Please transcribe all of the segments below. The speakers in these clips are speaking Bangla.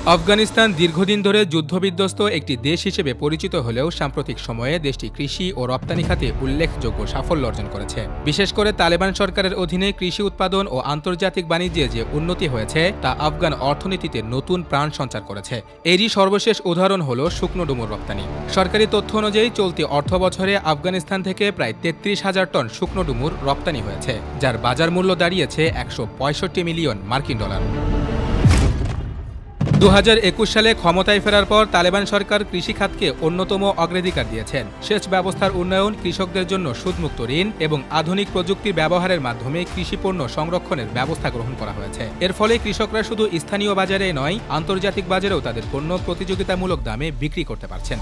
আফগানিস্তান দীর্ঘদিন ধরে যুদ্ধবিধ্বস্ত একটি দেশ হিসেবে পরিচিত হলেও সাম্প্রতিক সময়ে দেশটি কৃষি ও রপ্তানি খাতে উল্লেখযোগ্য সাফল্য অর্জন করেছে। বিশেষ করে তালেবান সরকারের অধীনে কৃষি উৎপাদন ও আন্তর্জাতিক বাণিজ্যে যে উন্নতি হয়েছে তা আফগান অর্থনীতিতে নতুন প্রাণ সঞ্চার করেছে। এরই সর্বশেষ উদাহরণ হল শুকনো ডুমুর রপ্তানি। সরকারি তথ্য অনুযায়ী চলতি অর্থবছরে আফগানিস্তান থেকে প্রায় ৩৩,০০০ টন শুকনো ডুমুর রপ্তানি হয়েছে, যার বাজার মূল্য দাঁড়িয়েছে $১৬৫ মিলিয়ন মার্কিন ডলার। ২০২১ সালে ক্ষমতায় ফেরার পর তালেবান সরকার কৃষি খাতকে অন্যতম অগ্রাধিকার দিয়েছেন। সেচ ব্যবস্থার উন্নয়ন, কৃষকদের জন্য সুদমুক্ত ঋণ এবং আধুনিক প্রযুক্তি ব্যবহারের মাধ্যমে কৃষিপণ্য সংরক্ষণের ব্যবস্থা গ্রহণ করা হয়েছে। এর ফলে কৃষকরা শুধু স্থানীয় বাজারে নয়, আন্তর্জাতিক বাজারেও তাদের পণ্য প্রতিযোগিতামূলক দামে বিক্রি করতে পারছেন।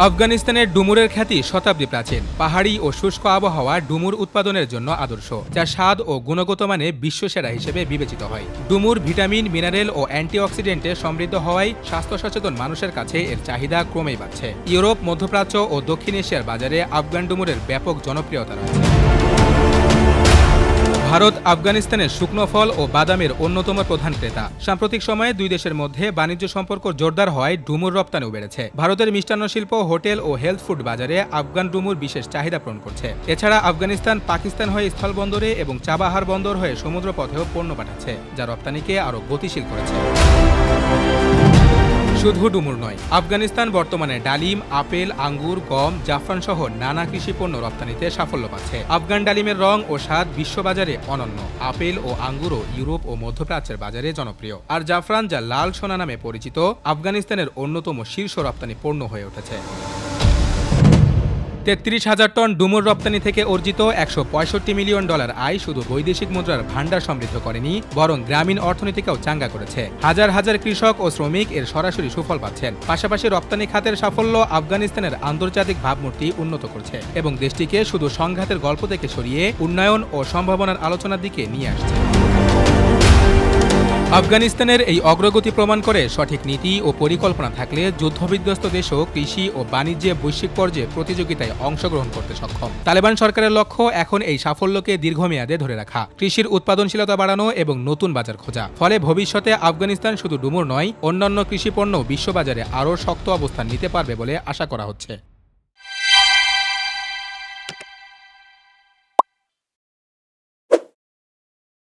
আফগানিস্তানের ডুমুরের খ্যাতি শতাব্দী প্রাচীন। পাহাড়ি ও শুষ্ক আবহাওয়া ডুমুর উৎপাদনের জন্য আদর্শ, যা স্বাদ ও গুণগত মানে বিশ্বসেরা হিসেবে বিবেচিত হয়। ডুমুর ভিটামিন, মিনারেল ও অ্যান্টিঅক্সিডেন্টে সমৃদ্ধ হওয়ায় স্বাস্থ্য সচেতন মানুষের কাছে এর চাহিদা ক্রমেই বাড়ছে। ইউরোপ, মধ্যপ্রাচ্য ও দক্ষিণ এশিয়ার বাজারে আফগান ডুমুরের ব্যাপক জনপ্রিয়তা রয়েছে। ভারত আফগানিস্তানের শুকনো ফল ও বাদামের অন্যতম প্রধান ক্রেতা। সাম্প্রতিক সময়ে দুই দেশের মধ্যে বাণিজ্য সম্পর্ক জোরদার হওয়ায় ডুমুর রপ্তানিও বেড়েছে। ভারতের মিষ্টান্ন শিল্প, হোটেল ও হেলথ ফুড বাজারে আফগান ডুমুর বিশেষ চাহিদা পূরণ করছে। এছাড়া আফগানিস্তান পাকিস্তান হয়ে স্থলবন্দরে এবং চাবাহার বন্দর হয়ে সমুদ্রপথেও পণ্য পাঠাচ্ছে, যা রপ্তানিকে আরও গতিশীল করেছে। শুধু ডুমুর নয়, আফগানিস্তান বর্তমানে ডালিম, আপেল, আঙ্গুর, গম, জাফরান সহ নানা কৃষি পণ্য রপ্তানিতে সাফল্য পাচ্ছে। আফগান ডালিমের রং ও স্বাদ বিশ্ববাজারে অনন্য। আপেল ও আঙ্গুরও ইউরোপ ও মধ্যপ্রাচ্যের বাজারে জনপ্রিয়। আর জাফরান, যা লাল সোনা নামে পরিচিত, আফগানিস্তানের অন্যতম শীর্ষ রপ্তানি পণ্য হয়ে উঠেছে। ৩৩,০০০ টন ডুমুর রপ্তানি থেকে অর্জিত $১৬৫ মিলিয়ন আয় শুধু বৈদেশিক মুদ্রার ভাণ্ডার সমৃদ্ধ করেনি, বরং গ্রামীণ অর্থনীতিকেও চাঙ্গা করেছে। হাজার হাজার কৃষক ও শ্রমিক এর সরাসরি সুফল পাচ্ছেন। পাশাপাশি রপ্তানি খাতের সাফল্য আফগানিস্তানের আন্তর্জাতিক ভাবমূর্তি উন্নত করছে এবং দেশটিকে শুধু সংঘাতের গল্প থেকে সরিয়ে উন্নয়ন ও সম্ভাবনার আলোচনার দিকে নিয়ে আসছে। আফগানিস্তানের এই অগ্রগতি প্রমাণ করে সঠিক নীতি ও পরিকল্পনা থাকলে যুদ্ধবিধ্বস্ত দেশও কৃষি ও বাণিজ্যে বৈশ্বিক পর্যায়ে প্রতিযোগিতায় অংশগ্রহণ করতে সক্ষম। তালেবান সরকারের লক্ষ্য এখন এই সাফল্যকে দীর্ঘমেয়াদে ধরে রাখা, কৃষির উৎপাদনশীলতা বাড়ানো এবং নতুন বাজার খোঁজা। ফলে ভবিষ্যতে আফগানিস্তান শুধু ডুমুর নয়, অন্যান্য কৃষি পণ্য বিশ্ববাজারে আরও শক্ত অবস্থান নিতে পারবে বলে আশা করা হচ্ছে।